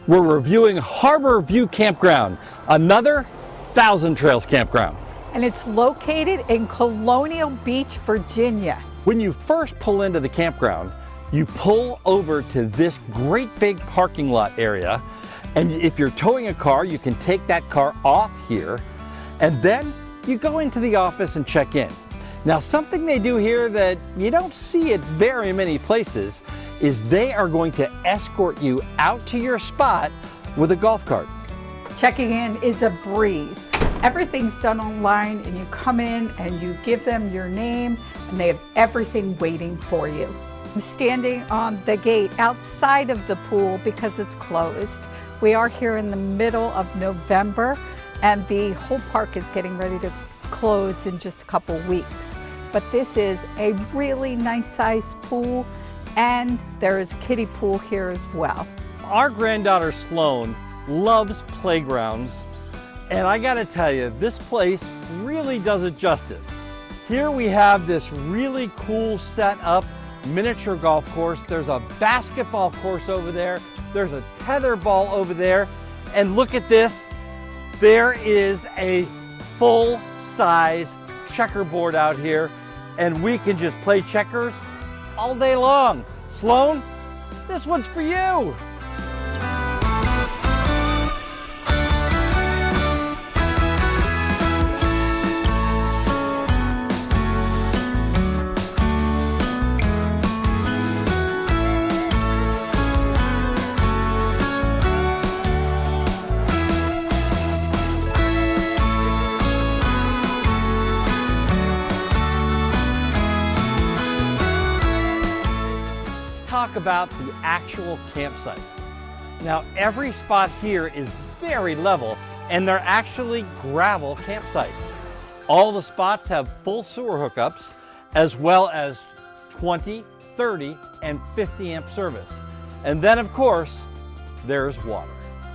We're reviewing Harbor View Campground, another Thousand Trails campground. And it's located in Colonial Beach, Virginia. When you first pull into the campground, you pull over to this great big parking lot area. And if you're towing a car, you can take that car off here. And then you go into the office and check in. Now, something they do here that you don't see at very many places is they are going to escort you out to your spot with a golf cart. Checking in is a breeze. Everything's done online, and you come in and you give them your name and they have everything waiting for you. I'm standing on the gate outside of the pool because it's closed. We are here in the middle of November and the whole park is getting ready to close in just a couple weeks. But this is a really nice sized pool, and there is kiddie pool here as well. Our granddaughter Sloan loves playgrounds, and I gotta tell you, this place really does it justice. Here we have this really cool set up miniature golf course. There's a basketball course over there. There's a tetherball over there. And look at this. There is a full-size checkerboard out here, and we can just play checkers all day long. Sloan, this one's for you. Talk about the actual campsites. Now, every spot here is very level, and they're actually gravel campsites. All the spots have full sewer hookups, as well as 20, 30, and 50 amp service. And then, of course, there's water.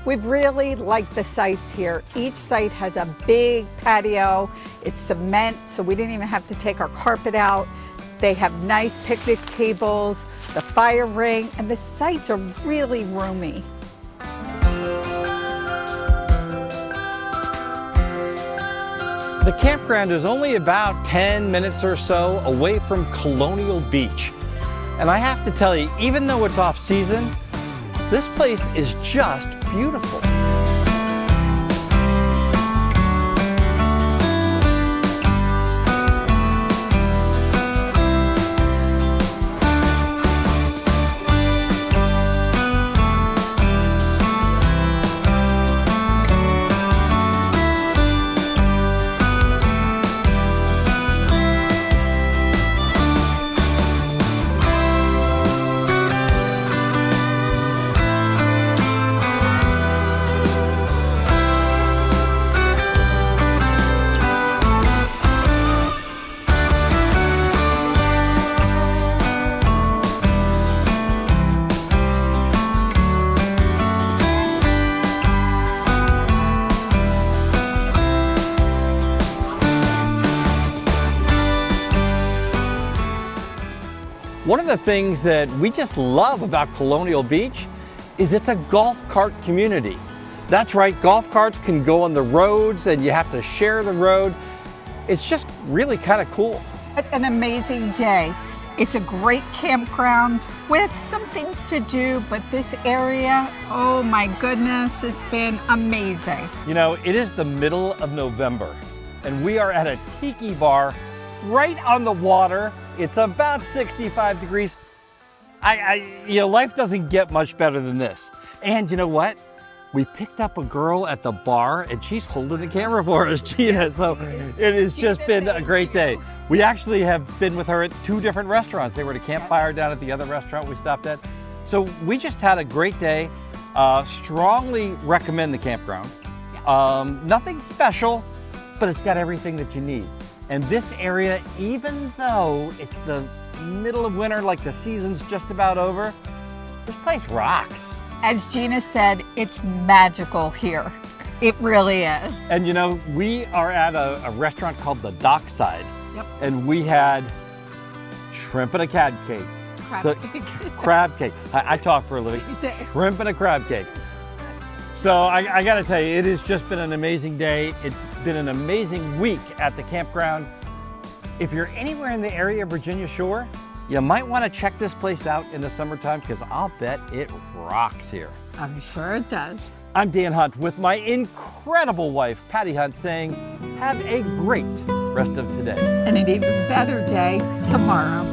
We've really liked the sites here. Each site has a big patio. It's cement, so we didn't even have to take our carpet out. They have nice picnic tables, the fire ring, and the sites are really roomy. The campground is only about 10 minutes or so away from Colonial Beach. And I have to tell you, even though it's off season, this place is just beautiful. One of the things that we just love about Colonial Beach is it's a golf cart community. That's right, golf carts can go on the roads and you have to share the road. It's just really kind of cool. What an amazing day. It's a great campground with some things to do, but this area, oh my goodness, it's been amazing. You know, it is the middle of November and we are at a tiki bar right on the water. It's about 65 degrees. You know, life doesn't get much better than this. And you know what? We picked up a girl at the bar and she's holding the camera for us, Gina. So it has just been a great day. We actually have been with her at 2 different restaurants. They were at a campfire down at the other restaurant we stopped at. So we just had a great day. Strongly recommend the campground. Nothing special, but it's got everything that you need. And this area, even though it's the middle of winter, like the season's just about over, this place rocks. As Gina said, it's magical here. It really is. And you know, we are at a restaurant called the Dockside. Yep. And we had shrimp and a crab cake. Crab cake. Crab cake. I talk for a living. Shrimp and a crab cake. So I got to tell you, it has just been an amazing day. It's been an amazing week at the campground. If you're anywhere in the area of Virginia Shore, you might want to check this place out in the summertime because I'll bet it rocks here. I'm sure it does. I'm Dan Hunt with my incredible wife, Patti Hunt, saying have a great rest of today. And an even better day tomorrow.